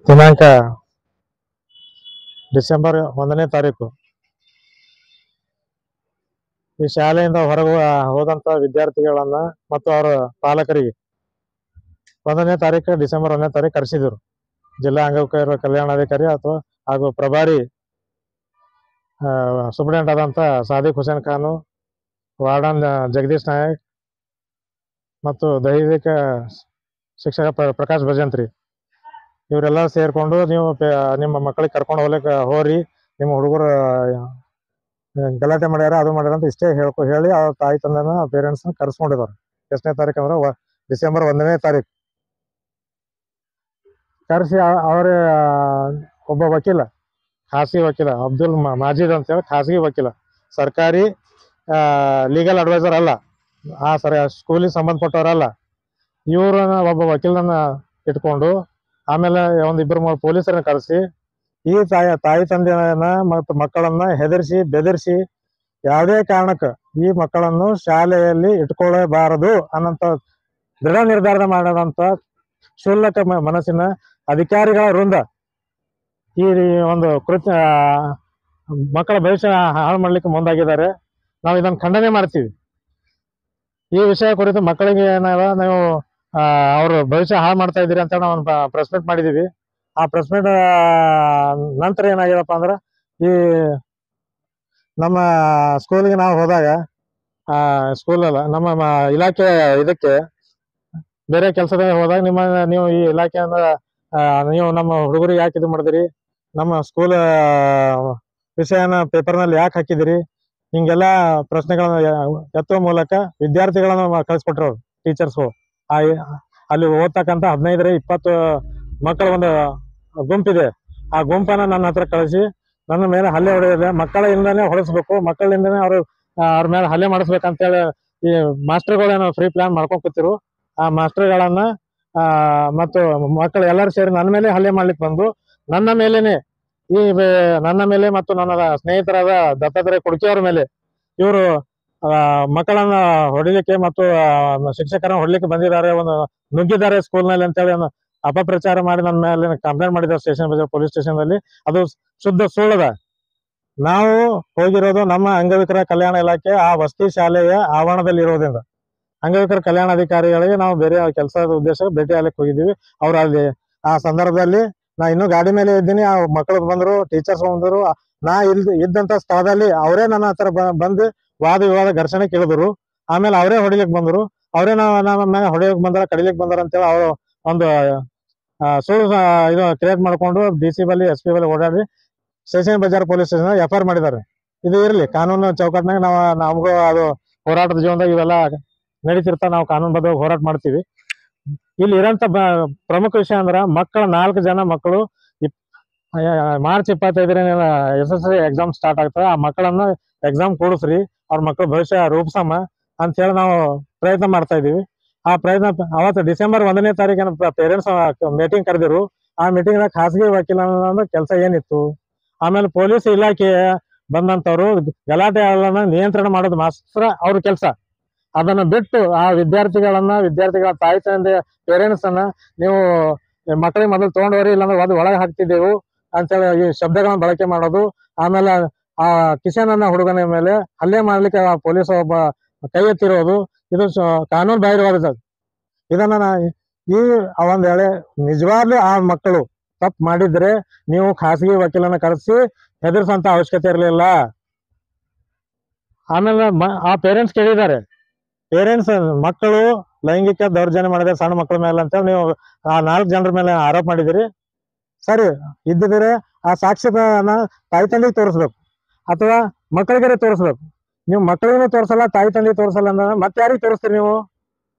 ದಿನಾಂಕ ಡಿಸೆಂಬರ್ 1ನೇ ತಾರೀಕು ಈ ಶಾಲೆಯಿಂದ ಹೊರಗೆ ಹೋದಂತ ವಿದ್ಯಾರ್ಥಿಗಳನ್ನ ಮತ್ತು ಅವರ ಪಾಲಕರಿಗೆ 1ನೇ ತಾರೀಕು ಡಿಸೆಂಬರ್ 1ನೇ ತಾರೀಕು ಕರೆಸಿದ್ರು. ಜಿಲ್ಲಾ ಅಂಗವಿಕಲರ ಕಲ್ಯಾಣಾಧಿಕಾರಿ ಅಥವಾ ಹಾಗೂ ಪ್ರಭಾರಿ ಸೂಪರಿಂಟೆಂಡೆಂಟ್ ಆದಂತ ಸಾದಿಕ್ ಹುಸೇನ್ ಖಾನ್, ವಾರ್ಡನ್ ಜಗದೀಶ್ ನಾಯಕ್ ಮತ್ತು ದೈಹಿಕ ಶಿಕ್ಷಕ ಪ್ರಕಾಶ್ ಭಜಂತ್ರಿ ಇವರೆಲ್ಲ ಸೇರ್ಕೊಂಡು ನೀವು ನಿಮ್ಮ ಮಕ್ಕಳಿಗೆ ಕರ್ಕೊಂಡು ಹೋಗ್ಲಿಕ್ಕೆ ಹೋರಿ, ನಿಮ್ಮ ಹುಡುಗರು ಗಲಾಟೆ ಮಾಡ್ಯಾರ ಅದು ಮಾಡ್ಯಾರ ಅಂತ ಇಷ್ಟೇ ಹೇಳಿ ಅವ್ರ ತಾಯಿ ತಂದೆನ ಪೇರೆಂಟ್ಸ್ನ ಕರ್ಸ್ಕೊಂಡಿದ್ದಾರೆ. ಎಷ್ಟನೇ ತಾರೀಕು ಅಂದ್ರೆ ಡಿಸೆಂಬರ್ 1ನೇ ತಾರೀಕು ಕರೆಸಿ ಅವರ ಒಬ್ಬ ವಕೀಲ, ಖಾಸಗಿ ವಕೀಲ ಅಬ್ದುಲ್ ಮಾಜಿದ್ ಅಂತೇಳಿ ಖಾಸಗಿ ವಕೀಲ, ಸರ್ಕಾರಿ ಲೀಗಲ್ ಅಡ್ವೈಸರ್ ಅಲ್ಲ, ಸ್ಕೂಲಿಗೆ ಸಂಬಂಧಪಟ್ಟವರಲ್ಲ, ಇವ್ರನ್ನ ಒಬ್ಬ ವಕೀಲನ ಇಟ್ಕೊಂಡು ಆಮೇಲೆ ಒಂದಿಬ್ಬರು ಪೊಲೀಸರನ್ನ ಕರೆಸಿ ಈ ತಾಯಿ ತಂದೆಯನ್ನ ಮತ್ತು ಮಕ್ಕಳನ್ನ ಹೆದರಿಸಿ ಬೆದರಿಸಿ ಯಾವುದೇ ಕಾರಣಕ್ಕೆ ಈ ಮಕ್ಕಳನ್ನು ಶಾಲೆಯಲ್ಲಿ ಇಟ್ಕೊಳ್ಳಬಾರದು ಅನ್ನಂತ ದೃಢ ನಿರ್ಧಾರ ಮಾಡದಂತ ಕ್ಷುಲ್ಲಕ ಮನಸ್ಸಿನ ಅಧಿಕಾರಿಗಳ ವೃಂದ ಈ ಒಂದು ಮಕ್ಕಳ ಭವಿಷ್ಯ ಹಾಳು ಮಾಡ್ಲಿಕ್ಕೆ ಮುಂದಾಗಿದ್ದಾರೆ. ನಾವು ಇದನ್ನು ಖಂಡನೆ ಮಾಡ್ತೀವಿ. ಈ ವಿಷಯ ಕುರಿತು ಮಕ್ಕಳಿಗೆ ಏನಾರ ನೀವು ಅವರು ಭವಿಷ್ಯ ಹಾಳು ಮಾಡ್ತಾ ಇದ್ದೀರಿ ಅಂತ ನಾವು ಒಂದು ಪ್ರೆಸ್ ಮೀಟ್ ಮಾಡಿದೀವಿ. ಆ ಪ್ರೆಸ್ ಮೀಟ್ ನಂತರ ಏನಾಗಿದಪ್ಪ ಅಂದ್ರೆ ಈ ನಮ್ಮ ಸ್ಕೂಲಿಗೆ ನಾವು ಹೋದಾಗ ಸ್ಕೂಲಲ್ಲ ನಮ್ಮ ಇಲಾಖೆ ಇದಕ್ಕೆ ಬೇರೆ ಕೆಲಸದ ಹೋದಾಗ ನೀವು ಈ ಇಲಾಖೆಯಿಂದ ನೀವು ನಮ್ಮ ಹುಡುಗರಿಗೆ ಯಾಕೆ ಇದು ಮಾಡಿದಿರಿ, ನಮ್ಮ ಸ್ಕೂಲ್ ವಿಷಯನ ಪೇಪರ್ನಲ್ಲಿ ಯಾಕೆ ಹಾಕಿದಿರಿ, ಹಿಂಗೆಲ್ಲ ಪ್ರಶ್ನೆಗಳನ್ನ ಎತ್ತುವ ಮೂಲಕ ವಿದ್ಯಾರ್ಥಿಗಳನ್ನ ಕಳಿಸ್ಕೊಟ್ರು ಟೀಚರ್ಸ್ಗಳು. ಅಲ್ಲಿ ಓದ್ತಕ್ಕಂಥ 15-20 ಮಕ್ಕಳ ಒಂದು ಗುಂಪಿದೆ. ಆ ಗುಂಪನ್ನ ನನ್ನ ಹತ್ರ ಕಳಿಸಿ ನನ್ನ ಮೇಲೆ ಹಲ್ಲೆ ಹೊಡೆದಿದೆ, ಮಕ್ಕಳಿಂದನೇ ಹೊಡೆಸ್ಬೇಕು, ಮಕ್ಕಳಿಂದನೇ ಅವ್ರ ಮೇಲೆ ಹಲ್ಲೆ ಮಾಡಿಸ್ಬೇಕಂತೇಳಿ ಈ ಮಾಸ್ಟರ್ಗಳೇನು ಫ್ರೀ ಪ್ಲಾನ್ ಮಾಡ್ಕೊಂಡ್ ಕೂತಿರು. ಆ ಮಾಸ್ಟರ್ಗಳನ್ನ ಮತ್ತು ಮಕ್ಕಳು ಎಲ್ಲರೂ ಸೇರಿ ನನ್ನ ಮೇಲೆ ಹಲ್ಲೆ ಮಾಡ್ಲಿಕ್ಕೆ ಬಂದು ನನ್ನ ಮೇಲೆ ಮತ್ತು ನನ್ನ ಸ್ನೇಹಿತರಾದ ದತ್ತಾತ್ರೇಯ ಕುಡ್ಕಿಯವ್ರ ಮೇಲೆ ಇವರು ಮಕ್ಕಳನ್ನ ಹೊಡಿಲಿಕ್ಕೆ ಮತ್ತು ಶಿಕ್ಷಕರನ್ನ ಹೊಡ್ಲಿಕ್ಕೆ ಬಂದಿದ್ದಾರೆ, ಒಂದು ನುಗ್ಗಿದ್ದಾರೆ ಸ್ಕೂಲ್ನಲ್ಲಿ ಅಂತೇಳಿ ಅಪಪ್ರಚಾರ ಮಾಡಿ ನನ್ನ ಮೇಲೆ ಕಂಪ್ಲೇಂಟ್ ಮಾಡಿದ್ದಾರೆ ಸ್ಟೇಷನ್ ಬಜಾರ್ ಪೊಲೀಸ್ ಸ್ಟೇಷನ್ ಅಲ್ಲಿ. ಅದು ಶುದ್ಧ ಸುಳ್ಳದ. ನಾವು ಹೋಗಿರೋದು ನಮ್ಮ ಅಂಗವಿಕಲ ಕಲ್ಯಾಣ ಇಲಾಖೆ ಆ ವಸತಿ ಶಾಲೆಯ ಆವರಣದಲ್ಲಿ ಇರೋದ್ರಿಂದ ಅಂಗವಿಕಲ ಕಲ್ಯಾಣಾಧಿಕಾರಿಗಳಿಗೆ ನಾವು ಬೇರೆ ಕೆಲಸದ ಉದ್ದೇಶ ಭೇಟಿ ಆಗ್ಲಿಕ್ಕೆ ಹೋಗಿದ್ದೀವಿ. ಅವ್ರು ಅಲ್ಲಿ ಆ ಸಂದರ್ಭದಲ್ಲಿ ನಾ ಇನ್ನೂ ಗಾಡಿ ಮೇಲೆ ಇದ್ದೀನಿ, ಆ ಮಕ್ಕಳು ಬಂದರು, ಟೀಚರ್ಸ್ ಬಂದರು. ನಾ ಇದ್ದಂತ ಸ್ಥಳದಲ್ಲಿ ಅವರೇ ನನ್ನ ಹತ್ರ ಬಂದು ವಾದ ವಿವಾದ ಘರ್ಷಣೆ ಕೇಳಿದ್ರು. ಆಮೇಲೆ ಅವರೇ ಹೊಡಿಲಿಕ್ಕೆ ಬಂದರು. ಅವರೇ ನಮ್ಮ ಮೇಲೆ ಹೊಡಿಲಿಕ್ಕೆ ಬಂದಾರ, ಕಡಿಲಿಕ್ಕೆ ಬಂದಾರ ಅಂತೇಳಿ ಅವರು ಒಂದು ಸುಳ್ಳು ಇದು ಕ್ರಿಯೇಟ್ ಮಾಡ್ಕೊಂಡು DC ಬಲ್ಲಿ SP ಬಲ್ಲಿ ಓಡಾಡಿ station Bazaar police station FIR ಮಾಡಿದ್ದಾರೆ. ಇದು ಇರಲಿ, ಕಾನೂನು ಚೌಕಟ್ಟಿನಾಗ ನಮಗೂ ಅದು ಹೋರಾಟದ ಜೀವನದಾಗ ಇವೆಲ್ಲ ನಡೀತಿರ್ತಾವ. ನಾವು ಕಾನೂನುಬದ್ಧವಾಗಿ ಹೋರಾಟ ಮಾಡ್ತೀವಿ. ಇಲ್ಲಿ ಇರೋಂಥ ಪ್ರಮುಖ ವಿಷಯ ಅಂದ್ರೆ ಮಕ್ಕಳ 4 ಜನ ಮಕ್ಕಳು ಮಾರ್ಚ್ 25ನೇ SSLC ಎಕ್ಸಾಮ್ ಸ್ಟಾರ್ಟ್ ಆಗ್ತದೆ. ಆ ಮಕ್ಕಳನ್ನ ಎಕ್ಸಾಮ್ ಕೂಡಿಸ್ರಿ, ಅವ್ರ ಮಕ್ಕಳ ಭವಿಷ್ಯ ರೂಪಿಸಮ್ಮ ಅಂತ ಹೇಳಿ ನಾವು ಪ್ರಯತ್ನ ಮಾಡ್ತಾ ಇದೀವಿ. ಆ ಪ್ರಯತ್ನ ಅವತ್ತು ಡಿಸೆಂಬರ್ 1ನೇ ತಾರೀಕಿನ ಪೇರೆಂಟ್ಸ್ ಮೀಟಿಂಗ್ ಕರೆದಿರು. ಆ ಮೀಟಿಂಗ್ ಖಾಸಗಿ ವಕೀಲ ಕೆಲಸ ಏನಿತ್ತು, ಆಮೇಲೆ ಪೊಲೀಸ್ ಇಲಾಖೆ ಬಂದಂತವ್ರು ಗಲಾಟೆ ನಿಯಂತ್ರಣ ಮಾಡೋದು ಮಾತ್ರ ಅವ್ರ ಕೆಲಸ. ಅದನ್ನ ಬಿಟ್ಟು ಆ ವಿದ್ಯಾರ್ಥಿಗಳ ತಾಯಿ ತಂದೆ ಪೇರೆಂಟ್ಸ್ ಅನ್ನ ನೀವು ಮಕ್ಕಳಿಗೆ ಮೊದಲು ತಗೊಂಡವರಿ, ಇಲ್ಲಾಂದ್ರೆ ಅದು ಒಳಗೆ ಹಾಕ್ತಿದ್ದೆವು ಅಂತೇಳಿ ಈ ಶಬ್ದಗಳನ್ನ ಬಳಕೆ ಮಾಡೋದು. ಆಮೇಲೆ ಆ ಕಿಶನ್ ಅನ್ನ ಹುಡುಗನ ಮೇಲೆ ಹಲ್ಲೆ ಮಾಡ್ಲಿಕ್ಕೆ ಪೊಲೀಸ್ ಒಬ್ಬ ಕೈ ಎತ್ತಿರೋದು, ಇದು ಕಾನೂನು ಬಾಹಿರವಾದ. ಇದನ್ನ ಈ ಒಂದ್ ವೇಳೆ ನಿಜವಾಗ್ಲೂ ಆ ಮಕ್ಕಳು ತಪ್ಪು ಮಾಡಿದ್ರೆ ನೀವು ಖಾಸಗಿ ವಕೀಲನ ಕರೆಸಿ ಹೆದರ್ಸಂತ ಅವಶ್ಯಕತೆ ಇರಲಿಲ್ಲ. ಆಮೇಲೆ ಆ ಪೇರೆಂಟ್ಸ್ ಕೇಳಿದ್ದಾರೆ, ಪೇರೆಂಟ್ಸ್ ಮಕ್ಕಳು ಲೈಂಗಿಕ ದೌರ್ಜನ್ಯ ಮಾಡಿದ್ರೆ ಸಣ್ಣ ಮಕ್ಕಳ ಮೇಲೆ ಅಂತ ನೀವು ಆ 4 ಜನರ ಮೇಲೆ ಆರೋಪ ಮಾಡಿದಿರಿ. ಸರಿ ಇದ್ದಿದ್ರೆ ಆ ಸಾಕ್ಷ್ಯನ ತಾಯಿ ತಂದೆಗೆ ತೋರಿಸ್ಬೇಕು ಅಥವಾ ಮಕ್ಕಳಿಗೆ ತೋರಿಸ್ಬೇಕು. ನೀವು ಮಕ್ಕಳಿಗೂ ತೋರಿಸಲ್ಲ, ತಾಯಿ ತಂದೆಗೆ ತೋರಿಸಲ್ಲ ಅಂದ್ರೆ ಮತ್ತೆ ಯಾರಿಗೆ ತೋರಿಸ್ತೀರಿ ನೀವು?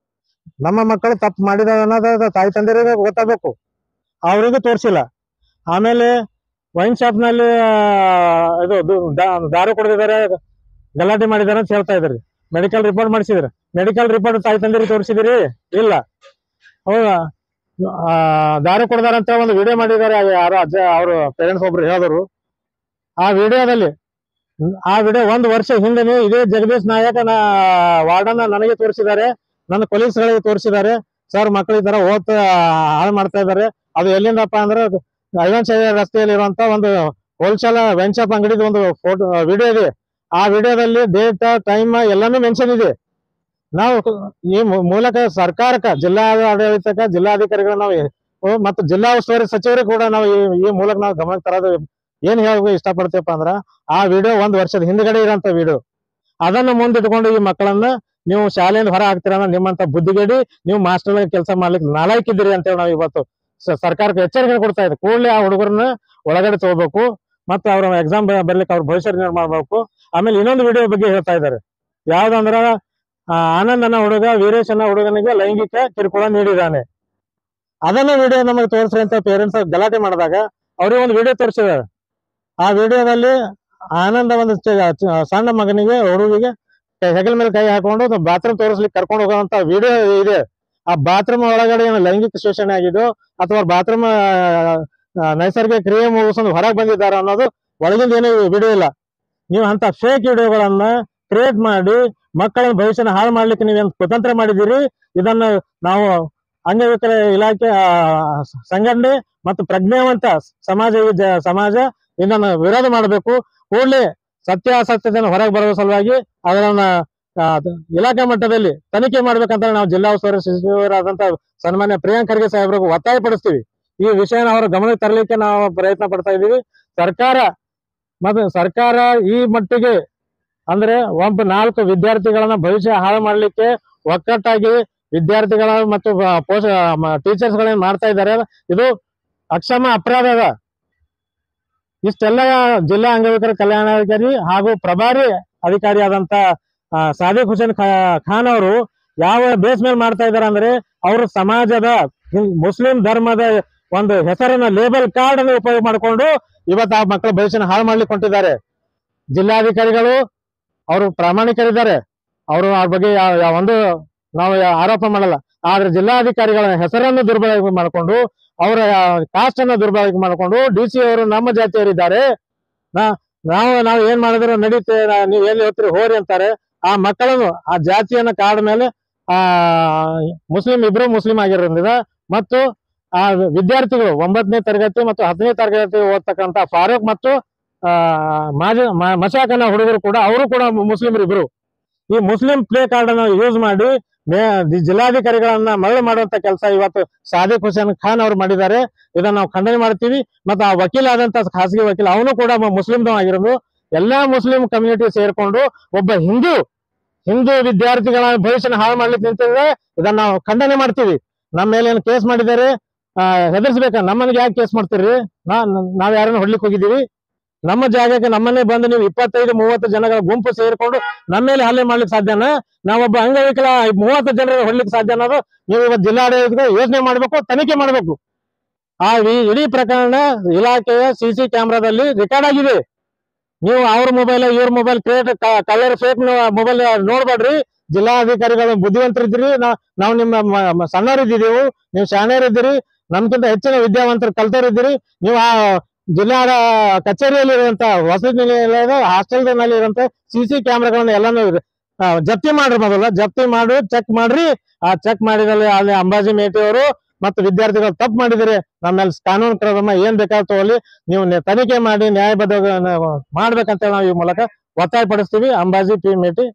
ನಮ್ಮ ಮಕ್ಕಳು ತಪ್ಪು ಮಾಡಿದ ಅನ್ನೋದು ತಾಯಿ ತಂದೆಗೆ ಗೊತ್ತಾಗಬೇಕು, ಅವ್ರಿಗೂ ತೋರಿಸಿಲ್ಲ. ಆಮೇಲೆ ವೈನ್ ಶಾಪ್ ನಲ್ಲಿ ಇದು ದಾರು ಕುಡಿದಿದ್ದಾರೆ, ಗಲಾಟೆ ಮಾಡಿದಾರೆ ಅಂತ ಹೇಳ್ತಾ ಇದ್ರಿ. ಮೆಡಿಕಲ್ ರಿಪೋರ್ಟ್ ಮಾಡಿಸಿದ್ರಿ, ಮೆಡಿಕಲ್ ರಿಪೋರ್ಟ್ ತಾಯಿ ತಂದೆಗೆ ತೋರಿಸಿದಿರಿ? ಇಲ್ಲ. ಹೌದಾ? ದಾರು ಕೊಡ್ದಾರ ಅಂತ ಒಂದು ವಿಡಿಯೋ ಮಾಡಿದ್ದಾರೆ, ಯಾರೋ ಅವರು ಪೇರೆಂಟ್ಸ್ ಒಬ್ರು ಹೇಳಿದ್ರು. ಆ ವಿಡಿಯೋ 1 ವರ್ಷ ಹಿಂದೆ ಇದೇ ಜಗದೀಶ್ ನಾಯಕ ವಾರ್ಡನ್ ನನಗೆ ತೋರಿಸಿದ್ದಾರೆ, ನನ್ನ ಪೊಲೀಸ್ಗಳಿಗೆ ತೋರಿಸಿದ್ದಾರೆ. ಸರ್ ಮಕ್ಕಳು ಈ ತರ ಹಾಳು ಮಾಡ್ತಾ ಇದ್ದಾರೆ, ಅದು ಎಲ್ಲಿಂದಪ್ಪ ಅಂದ್ರೆ ಐವನ್ ರಸ್ತೆಯಲ್ಲಿ ಇರುವಂತ ಒಂದು ಹೋಲ್ಸೇಲ್ ವೈನ್ ಶಾಪ್ ಅಂಗಡಿದ ಒಂದು ಫೋಟೋ ವಿಡಿಯೋ ಇದೆ. ಆ ವಿಡಿಯೋದಲ್ಲಿ ಡೇಟ್ ಟೈಮ್ ಎಲ್ಲಾನು ಮೆನ್ಷನ್ ಇದೆ. ನಾವು ಈ ಮೂಲಕ ಸರ್ಕಾರಕ್ಕೆ, ಜಿಲ್ಲಾ ಆಡಳಿತಕ್ಕೆ, ಜಿಲ್ಲಾಧಿಕಾರಿಗಳು ನಾವು ಮತ್ತು ಜಿಲ್ಲಾ ಉಸ್ತುವಾರಿ ಸಚಿವರಿಗೆ ಕೂಡ ನಾವು ಈ ಮೂಲಕ ನಾವು ಗಮನಕ್ಕೆ ತರೋದು ಏನ್ ಹೇಳಬೇಕು ಇಷ್ಟಪಡ್ತೀವಪ್ಪ ಅಂದ್ರ, ಆ ವಿಡಿಯೋ 1 ವರ್ಷದ ಹಿಂದ್ಗಡೆ ಇರೋಂತ ವಿಡಿಯೋ, ಅದನ್ನ ಮುಂದಿಟ್ಕೊಂಡು ಈ ಮಕ್ಕಳನ್ನ ನೀವು ಶಾಲೆಯಿಂದ ಹೊರ ಹಾಕ್ತೀರ, ನಿಮ್ಮಂತ ಬುದ್ಧಿಗೇಡಿ ನೀವು ಮಾಸ್ಟರ್ ಕೆಲಸ ಮಾಡ್ಲಿಕ್ಕೆ ನಾಲಾಯ್ಕಿದ್ದೀರಿ ಅಂತೇಳಿ ನಾವು ಇವತ್ತು ಸರ್ಕಾರಕ್ಕೆ ಎಚ್ಚರಿಕೆ ಕೊಡ್ತಾ ಇದ್ದೀವಿ. ಕೂಡಲೇ ಆ ಹುಡುಗರನ್ನ ಒಳಗಡೆ ತಗೋಬೇಕು ಮತ್ತು ಅವ್ರ ಎಕ್ಸಾಮ್ ಬರ್ಲಿಕ್ಕೆ ಅವ್ರ ಭವಿಷ್ಯ ನಿರ್ಮಾಣ ಮಾಡ್ಬೇಕು. ಆಮೇಲೆ ಇನ್ನೊಂದು ವಿಡಿಯೋ ಬಗ್ಗೆ ಹೇಳ್ತಾ ಇದ್ದಾರೆ. ಯಾವ್ದಂದ್ರ ಆನಂದ್ ಅನ್ನೋ ಹುಡುಗ ವೀರೇಶ್ ಅನ್ನೋ ಹುಡುಗನಿಗೆ ಲೈಂಗಿಕ ಕಿರುಕುಳ ನೀಡಿದ್ದಾನೆ. ಅದನ್ನ ವಿಡಿಯೋ ನಮಗೆ ತೋರಿಸ್ರಿ ಅಂತ ಪೇರೆಂಟ್ಸ್ ಗಲಾಟೆ ಮಾಡಿದಾಗ ಅವ್ರಿಗೆ ಒಂದು ವಿಡಿಯೋ ತೋರಿಸಿದ್ದಾರೆ. ಆ ವಿಡಿಯೋದಲ್ಲಿ ಆನಂದ ಒಂದು ಸಣ್ಣ ಮಗನಿಗೆ, ಹುಡುಗಿಗೆ ಹೆಗಲ ಮೇಲೆ ಕೈ ಹಾಕೊಂಡು ಬಾತ್ರೂಮ್ ತೋರಿಸ್ಲಿಕ್ಕೆ ಕರ್ಕೊಂಡು ಹೋಗುವಂತ ವಿಡಿಯೋ ಇದೆ. ಆ ಬಾತ್ರೂಮ್ ಒಳಗಡೆ ಲೈಂಗಿಕ ಶೋಷಣೆ ಆಗಿದ್ದು ಅಥವಾ ಬಾತ್ರೂಮ್ ನೈಸರ್ಗಿಕ ಕ್ರಿಯೆ ಮುಗಿಸ್ಕೊಂಡು ಹೊರಗೆ ಬಂದಿದ್ದಾರೆ ಅನ್ನೋದು ಒಳಗಿಂದ ಏನೂ ವಿಡಿಯೋ ಇಲ್ಲ. ನೀವು ಅಂತ ಫೇಕ್ ವಿಡಿಯೋಗಳನ್ನ ಕ್ರಿಯೇಟ್ ಮಾಡಿ ಮಕ್ಕಳ ಭವಿಷ್ಯನ ಹಾಳು ಮಾಡ್ಲಿಕ್ಕೆ ನೀವೇನು ಕುತಂತ್ರ ಮಾಡಿದ್ದೀರಿ. ಇದನ್ನ ನಾವು ಅಂಗವಿಕಲ ಇಲಾಖೆ ಸಂಘಟನೆ ಮತ್ತು ಪ್ರಜ್ಞಾವಂತ ಸಮಾಜ ಇದನ್ನ ವಿರೋಧ ಮಾಡಬೇಕು. ಕೂಡಲೇ ಸತ್ಯಾಸತ್ಯತೆಯನ್ನು ಹೊರಗೆ ಬರುವ ಸಲುವಾಗಿ ಅದನ್ನ ಇಲಾಖೆ ಮಟ್ಟದಲ್ಲಿ ತನಿಖೆ ಮಾಡ್ಬೇಕಂತ ನಾವು ಜಿಲ್ಲಾ ಉಸ್ತುವಾರಿ ಸಚಿವರಾದಂತ ಸನ್ಮಾನ್ಯ ಪ್ರಿಯಾಂಕ್ ಖರ್ಗೆ ಸಾಹೇಬ್ರಿಗೆ ಒತ್ತಾಯ ಪಡಿಸ್ತೀವಿ. ಈ ವಿಷಯನ ಅವರ ಗಮನಕ್ಕೆ ತರಲಿಕ್ಕೆ ನಾವು ಪ್ರಯತ್ನ ಪಡ್ತಾ ಇದ್ದೀವಿ. ಸರ್ಕಾರ ಈ ಮಟ್ಟಿಗೆ ಅಂದ್ರೆ 4 ವಿದ್ಯಾರ್ಥಿಗಳನ್ನ ಭವಿಷ್ಯ ಹಾಳು ಮಾಡ್ಲಿಕ್ಕೆ ಒಕ್ಕಟ್ಟಾಗಿ ವಿದ್ಯಾರ್ಥಿಗಳ ಮತ್ತು ಟೀಚರ್ಸ್ ಗಳೇನ್ ಮಾಡ್ತಾ ಇದ್ದಾರೆ, ಇದು ಅಕ್ಷಮ ಅಪರಾಧ ಅದ. ಇಷ್ಟೆಲ್ಲ ಜಿಲ್ಲಾ ಅಂಗವಿಕಲ ಕಲ್ಯಾಣಾಧಿಕಾರಿ ಹಾಗೂ ಪ್ರಭಾರಿ ಅಧಿಕಾರಿ ಆದಂತ ಸಾದಿಕ್ ಹುಸೇನ್ ಖಾನ್ ಅವರು ಯಾವ ಬೇಸ್ ಮೇಲೆ ಮಾಡ್ತಾ ಇದಾರೆ ಅಂದ್ರೆ, ಅವರು ಸಮಾಜದ ಮುಸ್ಲಿಂ ಧರ್ಮದ ಒಂದು ಹೆಸರನ್ನ ಲೇಬಲ್ ಕಾರ್ಡ್ ಅನ್ನು ಉಪಯೋಗ ಮಾಡಿಕೊಂಡು ಇವತ್ತು ಆ ಮಕ್ಕಳ ಭವಿಷ್ಯನ ಹಾಳು ಮಾಡ್ಲಿಕ್ಕೆ ಹೊಂಟಿದ್ದಾರೆ. ಜಿಲ್ಲಾಧಿಕಾರಿಗಳು ಅವರು ಪ್ರಾಮಾಣಿಕರಿದ್ದಾರೆ, ಅವರು ಆ ಬಗ್ಗೆ ಒಂದು ನಾವು ಆರೋಪ ಮಾಡಲ್ಲ. ಆದ್ರೆ ಜಿಲ್ಲಾಧಿಕಾರಿಗಳ ಹೆಸರನ್ನು ದುರ್ಬಳಕೆ ಮಾಡಿಕೊಂಡು, ಅವರ ಕಾಸ್ಟ್ ಅನ್ನು ದುರ್ಬಳಕೆ ಮಾಡಿಕೊಂಡು, DC ಅವರು ನಮ್ಮ ಜಾತಿಯವರಿದ್ದಾರೆ, ನಾವು ಏನ್ ಮಾಡಿದ್ರು ನಡೀತೆ, ನೀವ್ ಎಲ್ಲಿ ಹೋಗ್ತೀರಿ ಹೋರಿ ಅಂತಾರೆ. ಆ ಮಕ್ಕಳನ್ನು ಆ ಜಾತಿಯನ್ನ ಕಾರ್ಡ್ ಮೇಲೆ ಇಬ್ರು ಮುಸ್ಲಿಂ ಆಗಿರೋದ್ರಿಂದ ಮತ್ತು ಆ ವಿದ್ಯಾರ್ಥಿಗಳು 9ನೇ ತರಗತಿ ಮತ್ತು 10ನೇ ತರಗತಿ ಓದ್ತಕ್ಕಂತ ಫಾರೂಕ್ ಮತ್ತು ಮಶಾಕನ ಹುಡುಗರು ಕೂಡ, ಅವರು ಕೂಡ ಮುಸ್ಲಿಮರು ಇಬ್ರು. ಈ ಮುಸ್ಲಿಂ ಪ್ಲೇ ಕಾರ್ಡ್ ಅನ್ನು ಯೂಸ್ ಮಾಡಿ ಜಿಲ್ಲಾಧಿಕಾರಿಗಳನ್ನ ಮರಳು ಮಾಡುವಂತ ಕೆಲಸ ಇವತ್ತು ಸಾದಿಕ್ ಹುಸೇನ್ ಖಾನ್ ಅವರು ಮಾಡಿದ್ದಾರೆ. ಇದನ್ನ ನಾವು ಖಂಡನೆ ಮಾಡ್ತೀವಿ. ಮತ್ತು ಆ ವಕೀಲ ಆದಂತ ಖಾಸಗಿ ವಕೀಲ ಅವನು ಕೂಡ ಮುಸ್ಲಿಂ ಆಗಿರೋದು. ಎಲ್ಲಾ ಮುಸ್ಲಿಂ ಕಮ್ಯುನಿಟಿ ಸೇರ್ಕೊಂಡು ಒಬ್ಬ ಹಿಂದೂ ವಿದ್ಯಾರ್ಥಿಗಳ ಭವಿಷ್ಯನ ಹಾಳು ಮಾಡ್ಲಿಕ್ಕೆ ನಿಂತಿದ್ರೆ ಇದನ್ನ ನಾವು ಖಂಡನೆ ಮಾಡ್ತೀವಿ. ನಮ್ಮ ಮೇಲೆ ಏನು ಕೇಸ್ ಮಾಡಿದ್ದಾರೆ, ಹೆದರ್ಸ್ಬೇಕ. ನಮ್ಮನಿಗೆ ಯಾಕೆ ಕೇಸ್ ಮಾಡ್ತೀರಿ? ನಾವ್ ಯಾರನ್ನ ಹೊಡ್ಲಿಕ್ಕೆ ಹೋಗಿದ್ದೀವಿ? ನಮ್ಮ ಜಾಗಕ್ಕೆ ನಮ್ಮನ್ನೇ ಬಂದು ನೀವು 25-30 ಜನಗಳ ಗುಂಪು ಸೇರಿಕೊಂಡು ನಮ್ಮ ಮೇಲೆ ಹಲ್ಲೆ ಮಾಡ್ಲಿಕ್ಕೆ ಸಾಧ್ಯನಾ? ನಾವೊಬ್ಬ ಅಂಗವಿಕಲ 30 ಜನರ ಹೊಡ್ಲಿಕ್ಕೆ ಸಾಧ್ಯ ಅನ್ನೋದು ನೀವು ಇವತ್ತು ಜಿಲ್ಲಾಡಳಿತ ಯೋಚನೆ ಮಾಡ್ಬೇಕು, ತನಿಖೆ ಮಾಡ್ಬೇಕು. ಆ ಇಡೀ ಪ್ರಕರಣ ಇಲಾಖೆಯ CC ಕ್ಯಾಮ್ರಾದಲ್ಲಿ ರೆಕಾರ್ಡ್ ಆಗಿದೆ. ನೀವು ಅವ್ರ ಮೊಬೈಲ್ ಇವ್ರ ಮೊಬೈಲ್ ಕಲರ್ ಫೇಕ್ ಮೊಬೈಲ್ ನೋಡ್ಬೇಡ್ರಿ. ಜಿಲ್ಲಾಧಿಕಾರಿಗಳು ಬುದ್ಧಿವಂತರಿದ್ದೀರಿ, ನಾವು ನಿಮ್ಮ ಸಣ್ಣವರಿದ್ದೀವಿ, ನೀವು ಶಾಣೆಯರಿದ್ದೀರಿ, ನಮ್ಗಿಂತ ಹೆಚ್ಚಿನ ವಿದ್ಯಾವಂತರು ಕಲ್ತರಿದ್ದೀರಿ. ನೀವು ಆ ಜಿಲ್ಲಾ ಕಚೇರಿಯಲ್ಲಿ ಇರುವಂತ ವಸತಿ ನಿಲಯದ ಹಾಸ್ಟೆಲ್ ನಲ್ಲಿ ಇರುವಂತ CC ಕ್ಯಾಮ್ರಾಗಳನ್ನ ಎಲ್ಲಾನು ಜಪ್ತಿ ಮಾಡ್ರಿ. ಮೊದಲ ಜಪ್ತಿ ಮಾಡಿ ಚೆಕ್ ಮಾಡ್ರಿ. ಆ ಚೆಕ್ ಮಾಡಿದಲ್ಲಿ ಅಲ್ಲಿ ಅಂಬಾಜಿ ಮೇಟಿ ಅವರು ಮತ್ತು ವಿದ್ಯಾರ್ಥಿಗಳು ತಪ್ಪು ಮಾಡಿದರೆ ನಮ್ಮ ಮೇಲೆ ಕಾನೂನು ಕ್ರಮ ಏನ್ ಬೇಕಾದ್ರೂ ತಗೊಳ್ಳಿ. ನೀವು ತನಿಖೆ ಮಾಡಿ ನ್ಯಾಯಬದ್ಧ ಮಾಡ್ಬೇಕಂತ ನಾವು ಈ ಮೂಲಕ ಒತ್ತಾಯ ಪಡಿಸ್ತೀವಿ. ಅಂಬಾಜಿ P ಮೇಟಿ.